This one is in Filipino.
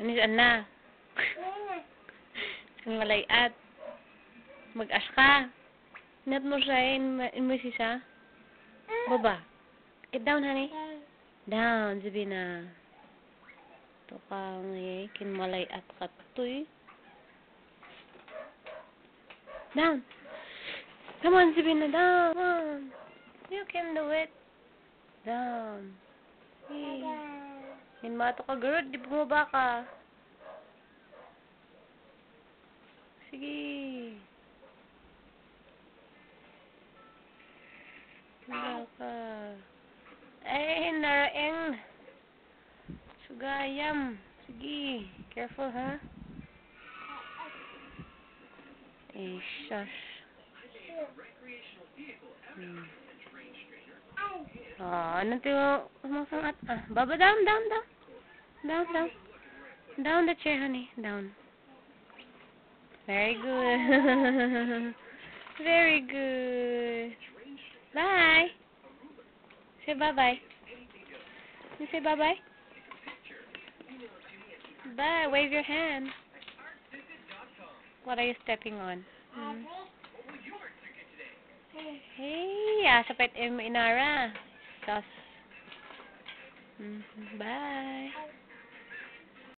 Anis na. Kang malayat. Mag-ash ka. Not mo siya in mo siya. Baba. Get down, honey. Down, Zabina. Ito kang kin malayat ka tuy. Down. Come on, Zabina, down. Come on. You can do it. Down. Hey. Hinmato ka, girl. Di bumaba ka. Sige. Wala ka. Ay, naraeng. Sugayam. Sige. Careful, ha? Eh, shush. Anong sumasangat? Baba, down. Down the chair, honey. Down. Very good. Very good. Bye. Say bye-bye. You say bye-bye? Bye. Wave your hand. What are you stepping on? Hey, sapit Inara. Sus. Bye.